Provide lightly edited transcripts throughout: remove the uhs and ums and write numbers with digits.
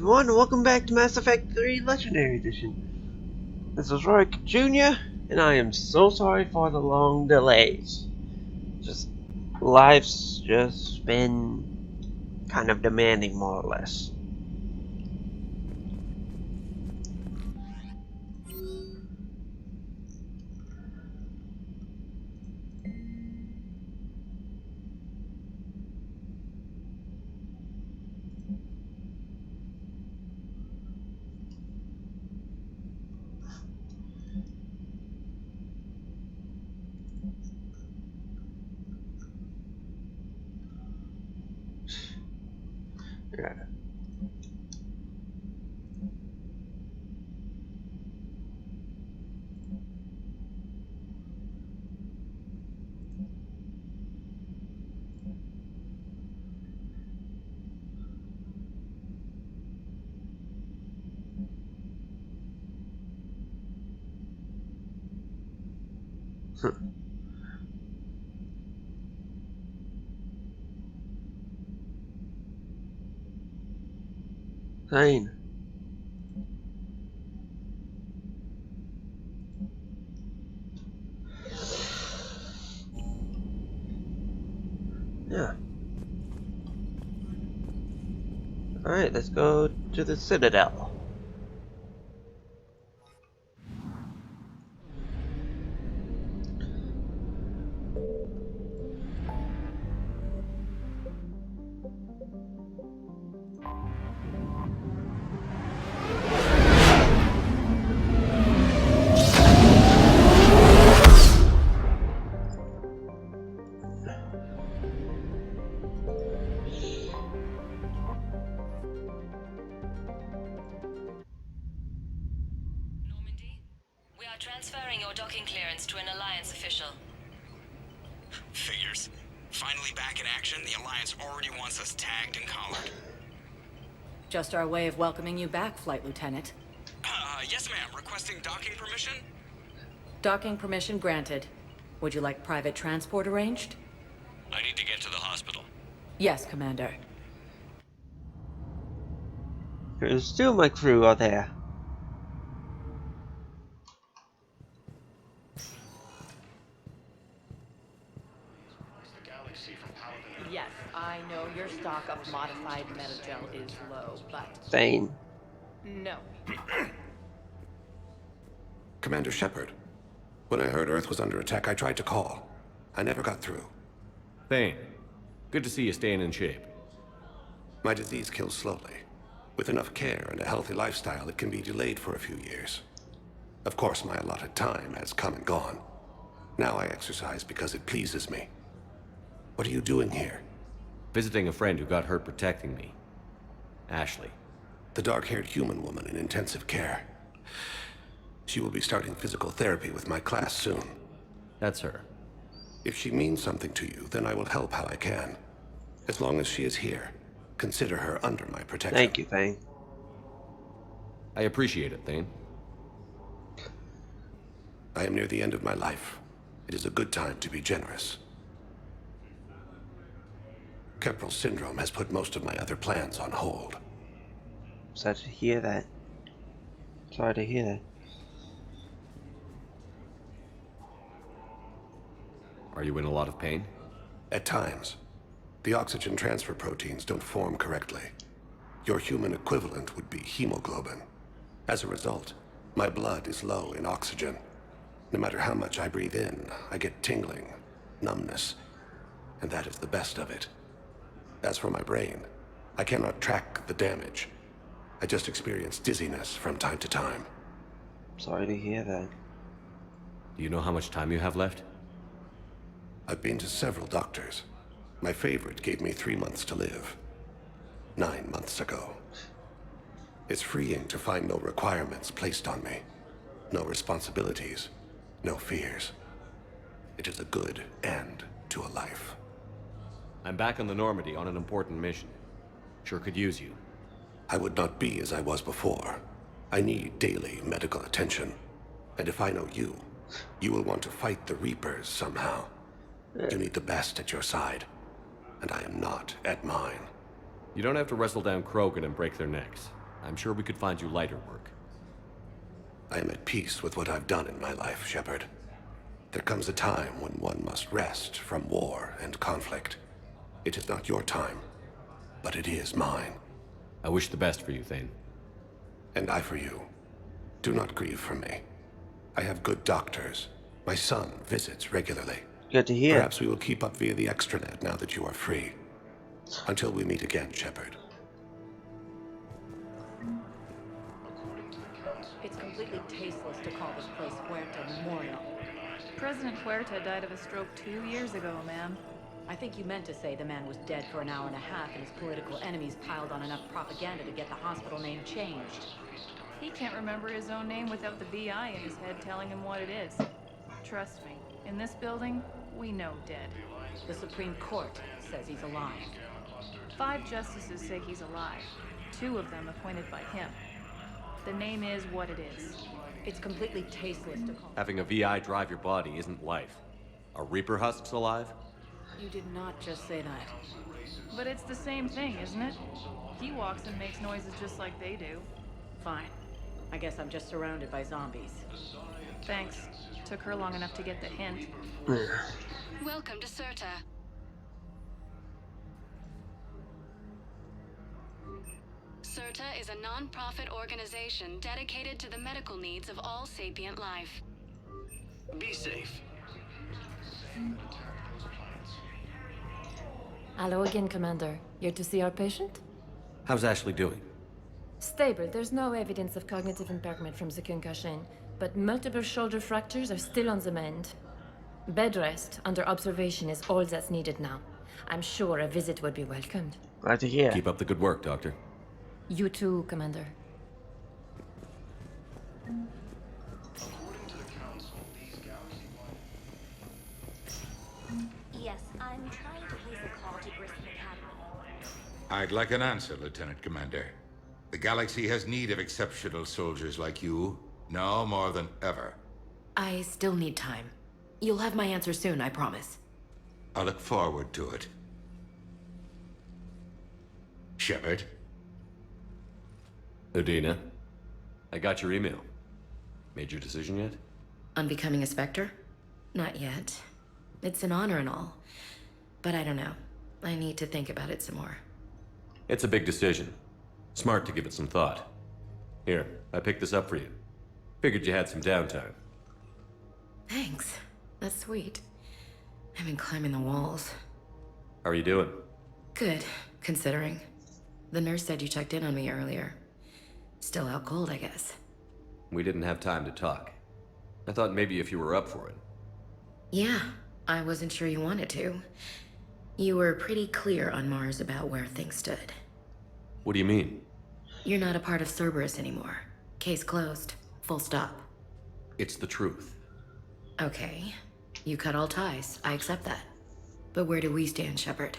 everyone, and welcome back to Mass Effect 3 Legendary Edition. This is Roy Jr., and I am so sorry for the long delays. Life's just been kind of demanding, more or less. Yeah. Fine. Yeah. Alright, let's go to the Citadel. Transferring your docking clearance to an Alliance official. Figures. Finally back in action, the Alliance already wants us tagged and collared. Just our way of welcoming you back, Flight Lieutenant. Yes ma'am. Requesting docking permission? Docking permission granted. Would you like private transport arranged? I need to get to the hospital. Yes, Commander. There's two of my crew out there. Yes, I know your stock of modified ME3LE is low, but... Thane. No. Commander Shepard. When I heard Earth was under attack, I tried to call. I never got through. Thane, good to see you staying in shape. My disease kills slowly. With enough care and a healthy lifestyle, it can be delayed for a few years. Of course, my allotted time has come and gone. Now I exercise because it pleases me. What are you doing here? Visiting a friend who got hurt protecting me. Ashley. The dark-haired human woman in intensive care. She will be starting physical therapy with my class soon. That's her. If she means something to you, then I will help how I can. As long as she is here, consider her under my protection. Thank you, Thane. I appreciate it, Thane. I am near the end of my life. It is a good time to be generous. Keppel syndrome has put most of my other plans on hold. Sorry to hear that. Sorry to hear that. Are you in a lot of pain? At times. The oxygen transfer proteins don't form correctly. Your human equivalent would be hemoglobin. As a result, my blood is low in oxygen. No matter how much I breathe in, I get tingling, numbness, and that is the best of it. As for my brain, I cannot track the damage. I just experience dizziness from time to time. Sorry to hear that. Do you know how much time you have left? I've been to several doctors. My favorite gave me 3 months to live. 9 months ago. It's freeing to find no requirements placed on me. No responsibilities. No fears. It is a good end to a life. I'm back on the Normandy on an important mission. Sure could use you. I would not be as I was before. I need daily medical attention. And if I know you, you will want to fight the Reapers somehow. You need the best at your side. And I am not at mine. You don't have to wrestle down Krogan and break their necks. I'm sure we could find you lighter work. I am at peace with what I've done in my life, Shepard. There comes a time when one must rest from war and conflict. It is not your time, but it is mine. I wish the best for you, Thane. And I for you. Do not grieve for me. I have good doctors. My son visits regularly. Good to hear. Perhaps we will keep up via the extranet now that you are free. Until we meet again, Shepard. It's completely tasteless to call this place Huerta Memorial. President Huerta died of a stroke 2 years ago, ma'am. I think you meant to say the man was dead for an hour and a half and his political enemies piled on enough propaganda to get the hospital name changed. He can't remember his own name without the VI in his head telling him what it is. Trust me, in this building, we know dead. The Supreme Court says he's alive. 5 justices say he's alive, 2 of them appointed by him. The name is what it is. It's completely tasteless to call. Having a VI drive your body isn't life. Are Reaper husks alive? You did not just say that. But it's the same thing, isn't it? He walks and makes noises just like they do. Fine. I guess I'm just surrounded by zombies. Thanks. Took her long enough to get the hint. Welcome to Cirta. Cirta is a non-profit organization dedicated to the medical needs of all sapient life. Be safe. Hello again, Commander. Here to see our patient? How's Ashley doing? Stable. There's no evidence of cognitive impairment from the concussion, but multiple shoulder fractures are still on the mend. Bed rest under observation is all that's needed now. I'm sure a visit would be welcomed. Glad to hear. Keep up the good work, Doctor. You too, Commander. Yes, I'm trying to place a call to Grissom Academy. I'd like an answer, Lieutenant Commander. The galaxy has need of exceptional soldiers like you, now more than ever. I still need time. You'll have my answer soon, I promise. I look forward to it. Shepard? Udina, I got your email. Made your decision yet? On becoming a Spectre? Not yet. It's an honor and all. But I don't know. I need to think about it some more. It's a big decision. Smart to give it some thought. Here, I picked this up for you. Figured you had some downtime. Thanks. That's sweet. I've been climbing the walls. How are you doing? Good, considering. The nurse said you checked in on me earlier. Still out cold, I guess. We didn't have time to talk. I thought maybe if you were up for it. Yeah, I wasn't sure you wanted to. You were pretty clear on Mars about where things stood. What do you mean? You're not a part of Cerberus anymore. Case closed. Full stop. It's the truth. Okay. You cut all ties. I accept that. But where do we stand, Shepard?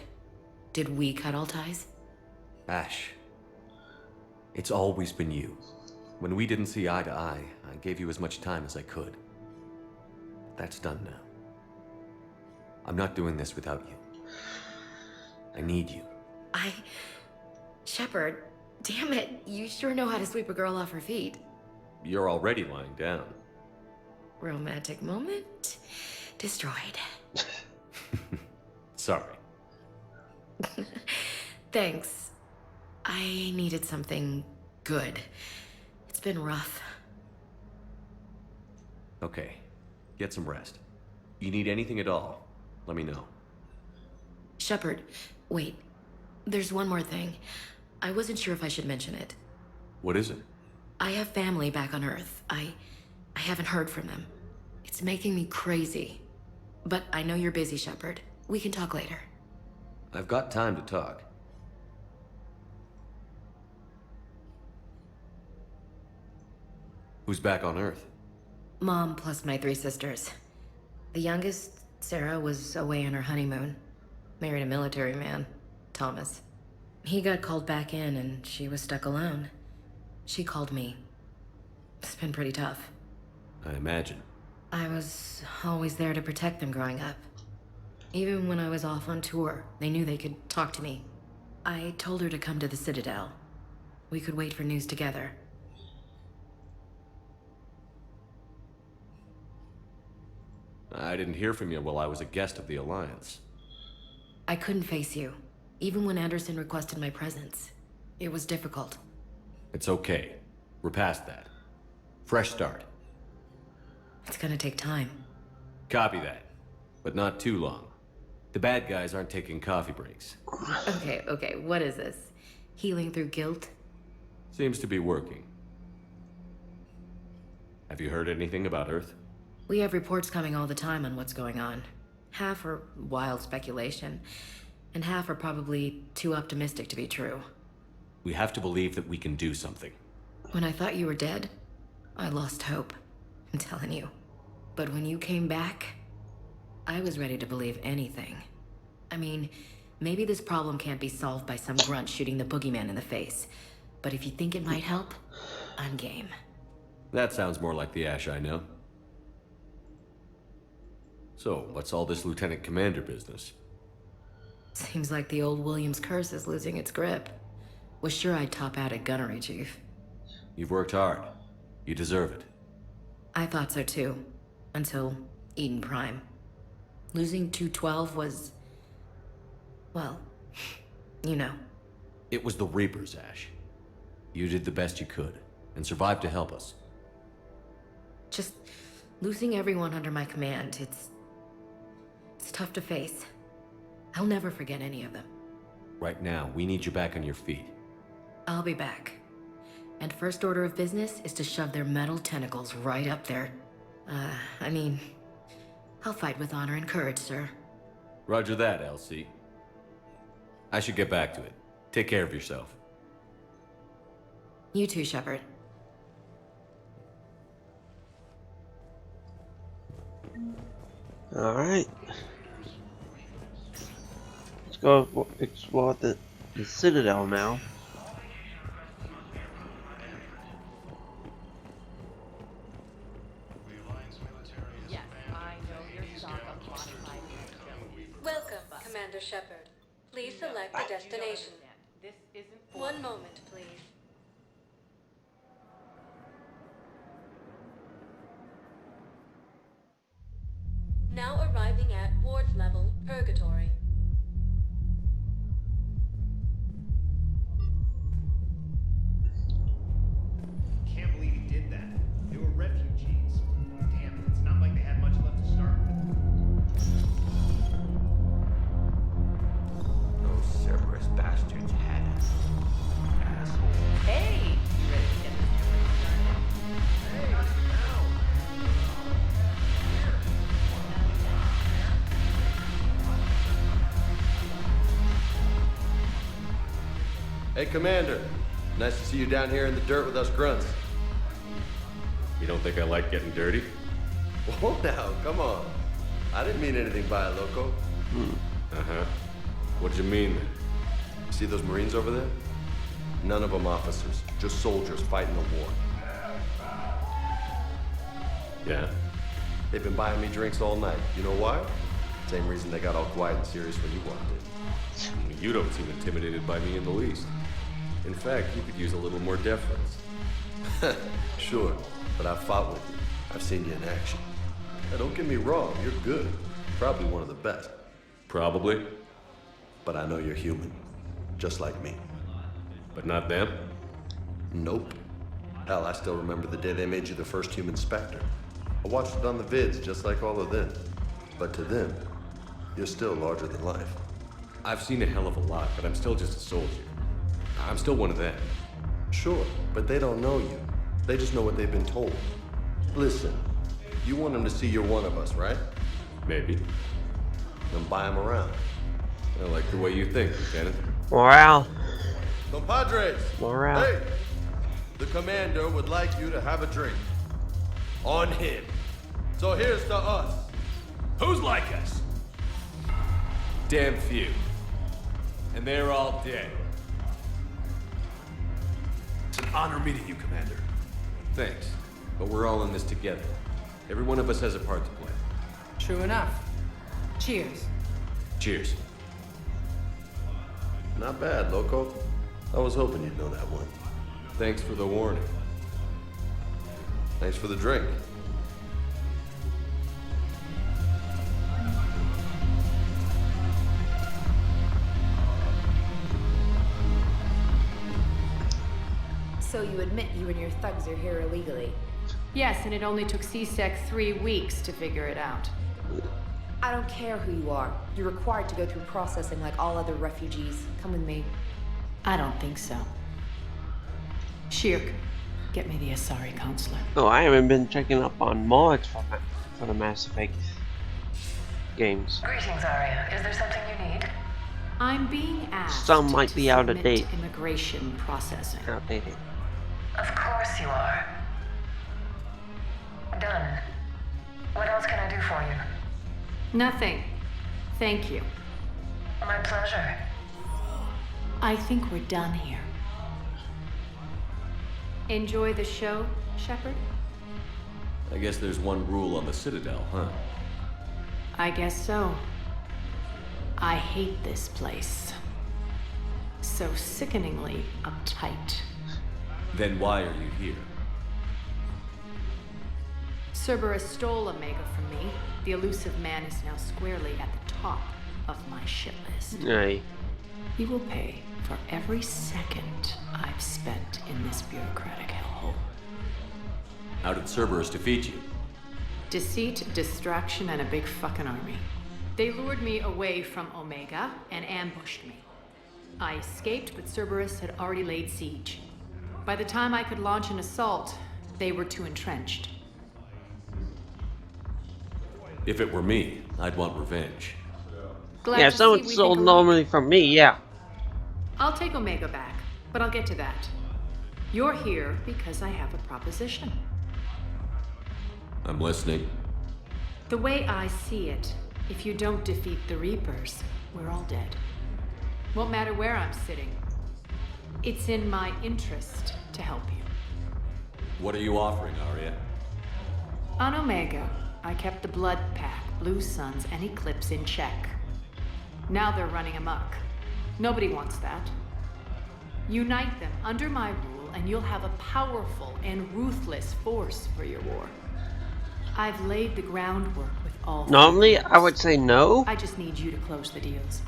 Did we cut all ties? Ash. It's always been you. When we didn't see eye to eye, I gave you as much time as I could. That's done now. I'm not doing this without you. I need you. Shepard, damn it, you sure know how to sweep a girl off her feet. You're already lying down. Romantic moment destroyed. Sorry. Thanks. I needed something good. It's been rough. Okay. Get some rest. You need anything at all, let me know. Shepard, wait. There's one more thing. I wasn't sure if I should mention it. What is it? I have family back on Earth. I haven't heard from them. It's making me crazy. But I know you're busy, Shepard. We can talk later. I've got time to talk. Who's back on Earth? Mom plus my 3 sisters. The youngest, Sarah, was away on her honeymoon. Married a military man, Thomas. He got called back in and she was stuck alone. She called me. It's been pretty tough. I imagine. I was always there to protect them growing up. Even when I was off on tour, they knew they could talk to me. I told her to come to the Citadel. We could wait for news together. I didn't hear from you while I was a guest of the Alliance. I couldn't face you, even when Anderson requested my presence. It was difficult. It's okay. We're past that. Fresh start. It's gonna take time. Copy that. But not too long. The bad guys aren't taking coffee breaks. Okay, what is this? Healing through guilt? Seems to be working. Have you heard anything about Earth? We have reports coming all the time on what's going on. Half are wild speculation, and half are probably too optimistic to be true. We have to believe that we can do something. When I thought you were dead, I lost hope. I'm telling you. But when you came back, I was ready to believe anything. I mean, maybe this problem can't be solved by some grunt shooting the boogeyman in the face. But if you think it might help, I'm game. That sounds more like the Ash I know. So, what's all this Lieutenant Commander business? Seems like the old Williams curse is losing its grip. Was sure I'd top out at gunnery, Chief. You've worked hard. You deserve it. I thought so too. Until Eden Prime. Losing 212 was... well, you know. It was the Reapers, Ash. You did the best you could, and survived to help us. Just losing everyone under my command, it's tough to face. I'll never forget any of them. Right now, we need you back on your feet. I'll be back. And first order of business is to shove their metal tentacles right up there. I mean, I'll fight with honor and courage, sir. Roger that, LC. I should get back to it. Take care of yourself. You too, Shepard. Alright. Let's go explore the Citadel now. Yes, I know your stock of modified metagerm. Welcome, Commander Shepard. Please select the destination. This isn't for One moment, please. Now arriving at Ward's level, Purgatory. Can't believe he did that. They were refugees. Damn, it's not like they had much left to start with. Those Cerberus bastards had us. Asshole. Hey! You ready to get this started? Hey, now. Hey, Commander. Nice to see you down here in the dirt with us grunts. You don't think I like getting dirty? Whoa now, come on. I didn't mean anything by it, Loco. Uh-huh. What did you mean then? See those Marines over there? None of them officers, just soldiers fighting the war. Yeah? They've been buying me drinks all night. You know why? Same reason they got all quiet and serious when you walked in. You don't seem intimidated by me in the least. In fact, you could use a little more deference. Sure, but I've fought with you. I've seen you in action. Now, don't get me wrong, you're good. Probably one of the best. Probably. But I know you're human. Just like me. But not them? Nope. Hell, I still remember the day they made you the first human Spectre. I watched it on the vids, just like all of them. But to them, you're still larger than life. I've seen a hell of a lot, but I'm still just a soldier. I'm still one of them. Sure, but they don't know you. They just know what they've been told. Listen, you want them to see you're one of us, right? Maybe. Then buy them around. I like the way you think, Lieutenant. Morale. Compadres! Morale. Hey! The commander would like you to have a drink. On him. So here's to us. Who's like us? Damn few. And they're all dead. It's an honor meeting you, Commander. Thanks. But we're all in this together. Every one of us has a part to play. True enough. Cheers. Cheers. Not bad, Loco. I was hoping you'd know that one. Thanks for the warning. Thanks for the drink. So you admit you and your thugs are here illegally? Yes, and it only took CSEC 3 weeks to figure it out. I don't care who you are. You're required to go through processing like all other refugees. Come with me. I don't think so. Shirk, get me the Asari counselor. Oh, I haven't been checking up on mods for the Mass Effect games. Greetings, Arya. Is there something you need? I'm being asked Some might be out of date. Immigration processing. Outdated. Of course you are. Done. What else can I do for you? Nothing. Thank you. My pleasure. I think we're done here. Enjoy the show, Shepard? I guess there's one rule on the Citadel, huh? I guess so. I hate this place. So sickeningly uptight. Then why are you here? Cerberus stole Omega from me. The elusive man is now squarely at the top of my shit list. Aye. He will pay for every second I've spent in this bureaucratic hellhole. How did Cerberus defeat you? Deceit, distraction, and a big fucking army. They lured me away from Omega and ambushed me. I escaped, but Cerberus had already laid siege. By the time I could launch an assault, they were too entrenched. If it were me, I'd want revenge. Glad Yeah, to if someone see we stole think normally from me, yeah. I'll take Omega back, but I'll get to that. You're here because I have a proposition. I'm listening. The way I see it, if you don't defeat the Reapers, we're all dead. Won't matter where I'm sitting. It's in my interest to help you. What are you offering, Arya? On Omega, I kept the Blood Pack, Blue Suns, and Eclipse in check. Now they're running amok. Nobody wants that. Unite them under my rule, and you'll have a powerful and ruthless force for your war. I've laid the groundwork with all. Normally, I would say no. I just need you to close the deals.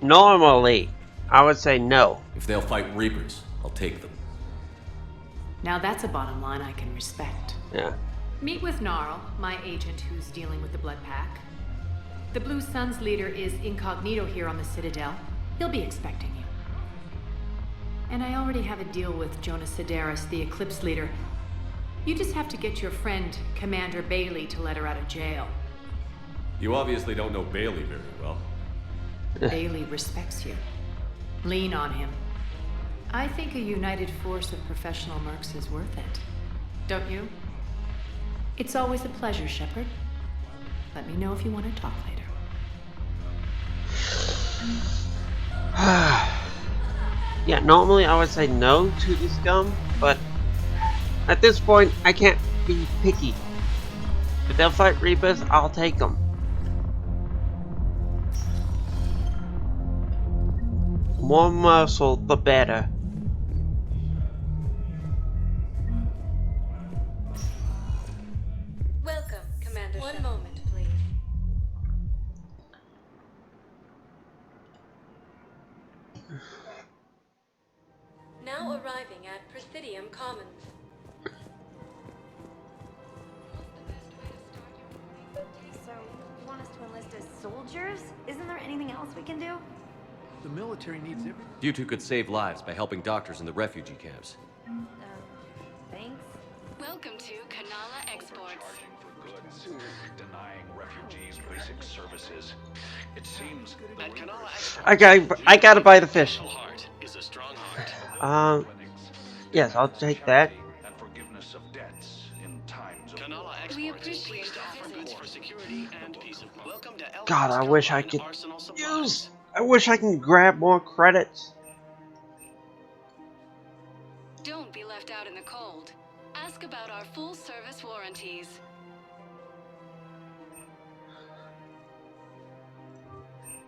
Normally, I would say no. If they'll fight Reapers, I'll take them. Now that's a bottom line I can respect. Yeah. Meet with Gnarl, my agent who's dealing with the Blood Pack. The Blue Suns leader is incognito here on the Citadel. He'll be expecting you. And I already have a deal with Jonas Sedaris, the Eclipse leader. You just have to get your friend, Commander Bailey, to let her out of jail. You obviously don't know Bailey very well. Bailey respects you. Lean on him. I think a united force of professional mercs is worth it. Don't you? It's always a pleasure, Shepard. Let me know if you want to talk later. Yeah, normally I would say no to this scum, but at this point I can't be picky. If they'll fight Reapers, I'll take them. More muscle, the better. Welcome, Commander. One moment, please. Now arriving at Presidium Commons. So, you want us to enlist as soldiers? Isn't there anything else we can do? The military needs everything. You two could save lives by helping doctors in the refugee camps. Thanks. Welcome to Kanala Exports. Denying refugees basic services. It seems at Kanala Exports, I gotta buy the fish. heart is a strong heart. Yes, I'll take that. And forgiveness of debts in times of Kanala Exports. We appreciate the visit. for security and peace of mind. Welcome to God, I wish I could use. I wish I can grab more credits. Don't be left out in the cold. Ask about our full service warranties.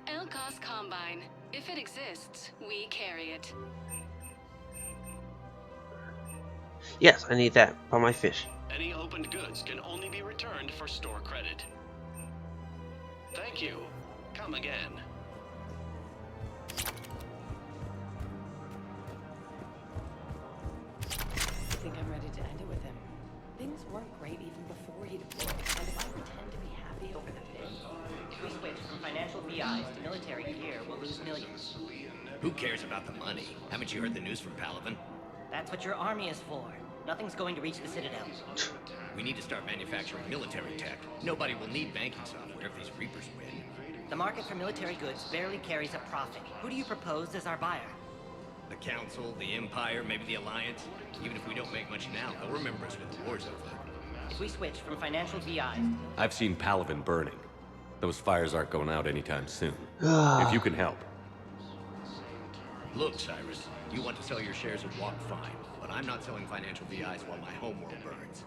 Elcos Combine. If it exists, we carry it. Yes, I need that for my fish. Any opened goods can only be returned for store credit. Thank you. Come again. I think I'm ready to end it with him. Things weren't great even before he deployed, and if I pretend to be happy over the pin, if we switch from financial VIs to military gear, we'll lose millions. Who cares about the money? Haven't you heard the news from Palaven? That's what your army is for. Nothing's going to reach the Citadel. We need to start manufacturing military tech. Nobody will need banking software if these Reapers win. The market for military goods barely carries a profit. Who do you propose as our buyer? The Council, the Empire, maybe the Alliance. Even if we don't make much now, they'll remember us when the war's over. If we switch from financial VIs... I've seen Palaven burning. Those fires aren't going out anytime soon. If you can help. Look, Cyrus, you want to sell your shares at Walk, fine. But I'm not selling financial VIs while my homeworld burns.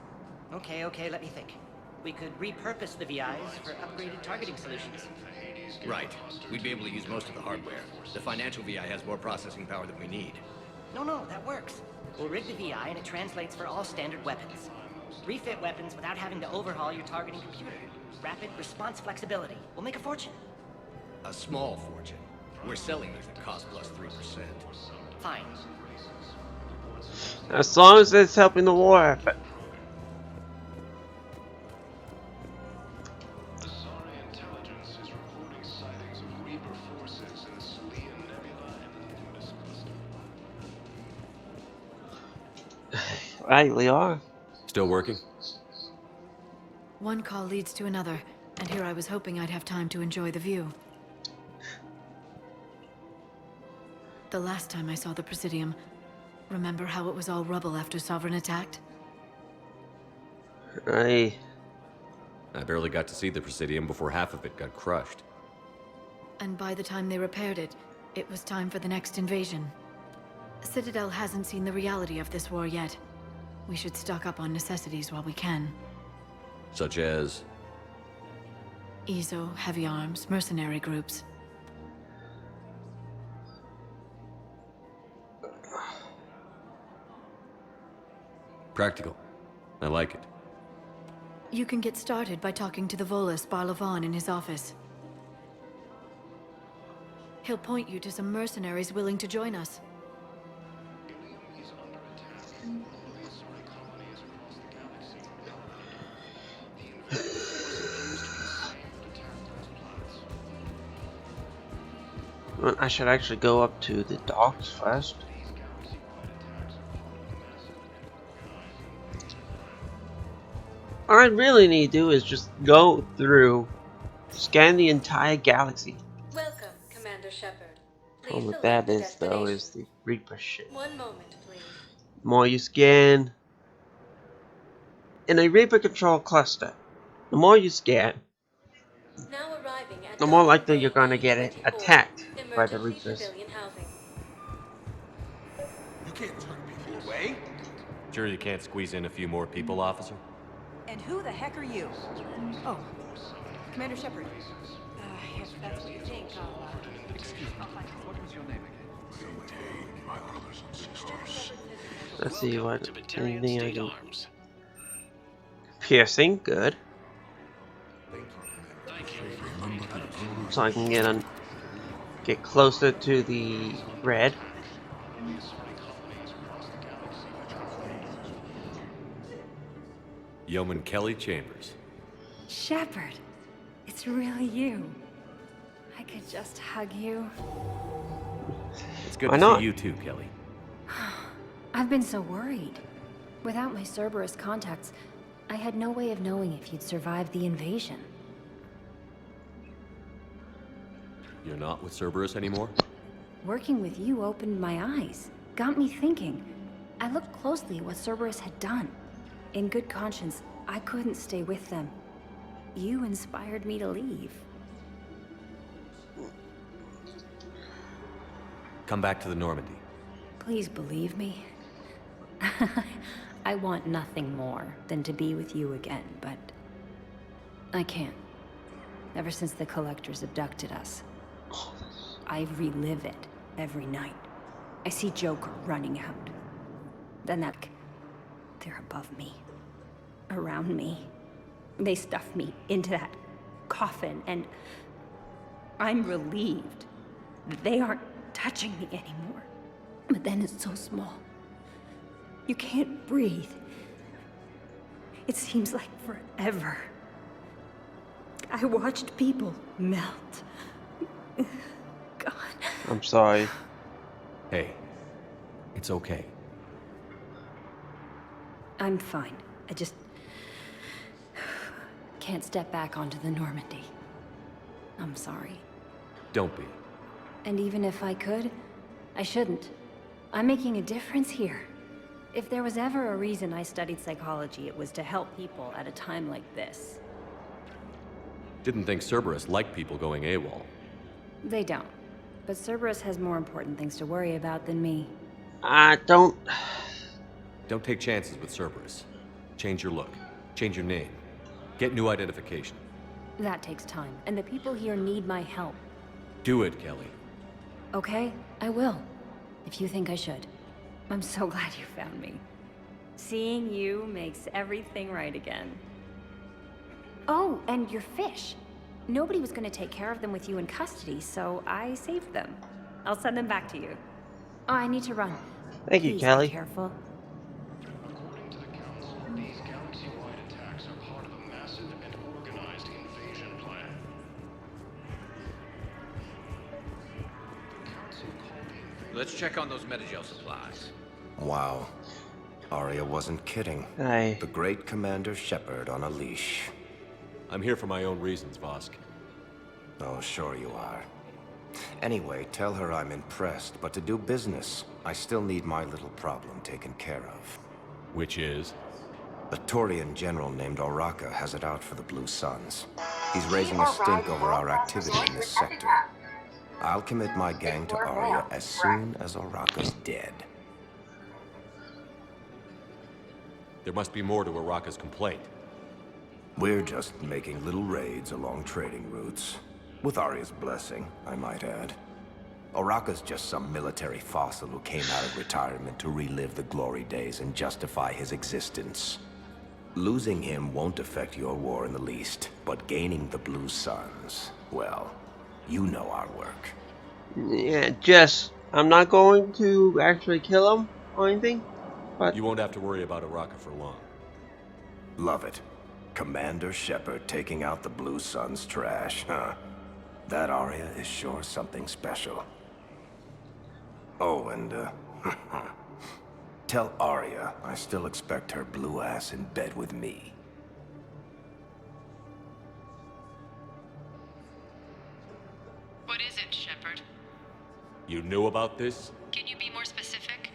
Okay, let me think. We could repurpose the VIs for upgraded targeting solutions. Right. We'd be able to use most of the hardware. The financial VI has more processing power than we need. No, that works. We'll rig the VI and it translates for all standard weapons. Refit weapons without having to overhaul your targeting computer. Rapid response flexibility. We'll make a fortune. A small fortune. We're selling these at cost plus 3%. Fine. As long as it's helping the war effort. Right, we are. Still working? One call leads to another, and here I was hoping I'd have time to enjoy the view. The last time I saw the Presidium, remember how it was all rubble after Sovereign attacked? I barely got to see the Presidium before half of it got crushed. And by the time they repaired it, it was time for the next invasion. Citadel hasn't seen the reality of this war yet. We should stock up on necessities while we can. Such as? EZO, heavy arms, mercenary groups. Practical. I like it. You can get started by talking to the Volus Barlavan in his office. He'll point you to some mercenaries willing to join us. Well, I should actually go up to the docks first. All I really need to do is just go through, scan the entire galaxy. Welcome, Commander Shepard. Problem with that is, though, is the Reaper shit. One moment, please. The more you scan in a Reaper control cluster, the more you scan, Now arriving at the more likely you're going to get it attacked by the Reapers. civilian housing. You can't turn people away. Sure you can't squeeze in a few more people, officer? And who the heck are you? Oh, Commander Shepard. If that's what you think, Excuse me, what was your name again? Maintain, my brothers and sisters. Let's see what anything I can. Piercing, good. So I can get closer to the red. Yeoman Kelly Chambers. Shepard, it's really you. I could just hug you. It's good Why to not? see you too, Kelly. I've been so worried. Without my Cerberus contacts, I had no way of knowing if you'd survived the invasion. You're not with Cerberus anymore? Working with you opened my eyes, got me thinking. I looked closely at what Cerberus had done. In good conscience, I couldn't stay with them. You inspired me to leave. Come back to the Normandy. Please believe me. I want nothing more than to be with you again, but I can't. Ever since the Collectors abducted us, I relive it every night. I see Joker running out. Then that... They're above me, around me. They stuffed me into that coffin, and I'm relieved that they aren't touching me anymore. But then it's so small. You can't breathe. It seems like forever. I watched people melt. God. I'm sorry. Hey, it's okay. I'm fine. I just can't step back onto the Normandy. I'm sorry. Don't be. And even if I could, I shouldn't. I'm making a difference here. If there was ever a reason I studied psychology, it was to help people at a time like this. Didn't think Cerberus liked people going AWOL. They don't. But Cerberus has more important things to worry about than me. Don't take chances with Cerberus. Change your look. Change your name. Get new identification. That takes time, and the people here need my help. Do it, Kelly. Okay, I will. If you think I should. I'm so glad you found me. Seeing you makes everything right again. Oh, and your fish. Nobody was gonna take care of them with you in custody, so I saved them. I'll send them back to you. Oh, I need to run. Thank you, Please Kelly. Be careful. According to the Council, these galaxy-wide attacks are part of a massive and organized invasion plan. The Council called the invasion... Let's check on those Metagel supplies. Wow. Arya wasn't kidding. Aye. The great Commander Shepard on a leash. I'm here for my own reasons, Vosk. Oh, sure you are. Anyway, tell her I'm impressed, but to do business, I still need my little problem taken care of. Which is? A Taurian general named Oraka has it out for the Blue Suns. He's raising a stink over our activity in this sector. I'll commit my gang to Arya as soon as Oraka's dead. There must be more to Oraka's complaint. We're just making little raids along trading routes. With Arya's blessing, I might add. Oraka's just some military fossil who came out of retirement to relive the glory days and justify his existence. Losing him won't affect your war in the least, but gaining the Blue Suns, well, you know our work. Yeah, Jess, I'm not going to actually kill him or anything, but... You won't have to worry about Oraka for long. Love it. Commander Shepard taking out the Blue Suns trash, huh? That Arya is sure something special. Oh, and, tell Arya I still expect her blue ass in bed with me. What is it, Shepard? You knew about this? Can you be more specific?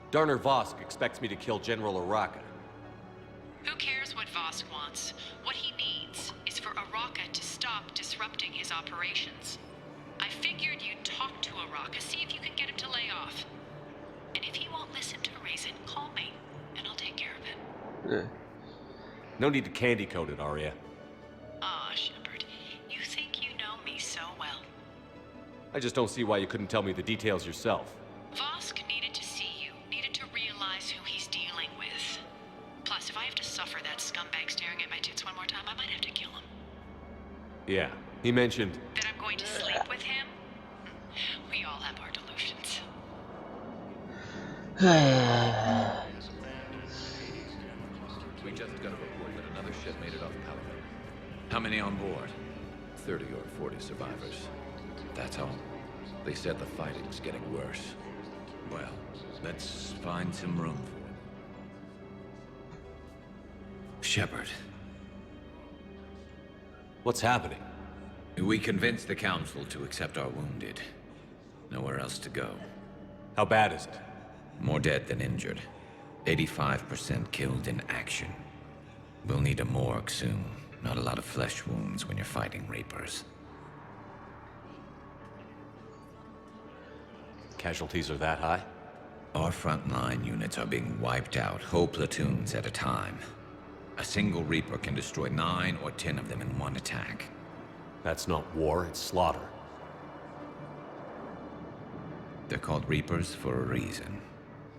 Darner Vosk expects me to kill General Oraka. Who cares what Vosk wants? What he needs is for Oraka to stop disrupting his operations. I figured you'd talk to Oraka, see if you can get him to lay off. And if he won't listen to reason, call me, and I'll take care of it. No need to candy coat it, Arya. Aw, Shepard, you think you know me so well. I just don't see why you couldn't tell me the details yourself. Vosk needed to see you, needed to realize who he's dealing with. Plus, if I have to suffer that scumbag staring at my tits one more time, I might have to kill him. Yeah, he mentioned... That I'm going to sleep with him? We all have our delusions. We just got a report that another ship made it off Pelican. How many on board? 30 or 40 survivors. That's all. They said the fighting's getting worse. Well, let's find some room for it. Shepard. What's happening? We convinced the Council to accept our wounded. Nowhere else to go. How bad is it? More dead than injured. 85% killed in action. We'll need a morgue soon. Not a lot of flesh wounds when you're fighting Reapers. Casualties are that high? Our frontline units are being wiped out, whole platoons at a time. A single Reaper can destroy 9 or 10 of them in one attack. That's not war, it's slaughter. They're called Reapers for a reason.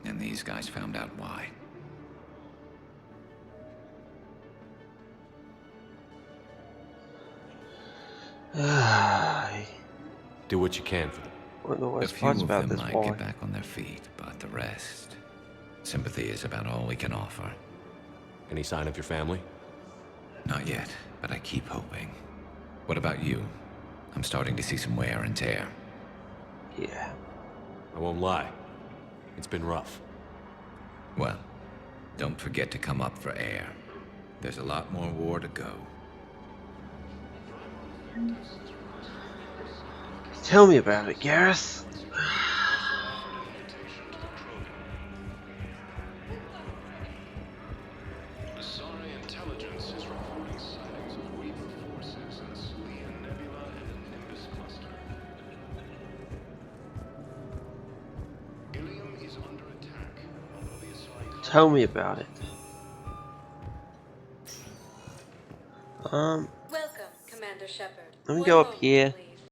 And these guys found out why. Do what you can for them. One of the A worst few parts of about them this might war. get back on their feet, but the rest... Sympathy is about all we can offer. Any sign of your family? Not yet, but I keep hoping. What about you? I'm starting to see some wear and tear. Yeah. I won't lie. It's been rough. Well, don't forget to come up for air. There's a lot more war to go. Tell me about it, Gareth. Intelligence is reporting sightings of Reaper forces in the Salian Nebula and Nimbus cluster. Ilium is under attack, although the assigned... Tell me about it. Welcome, Commander Shepard. Let me One go up moment, here. please.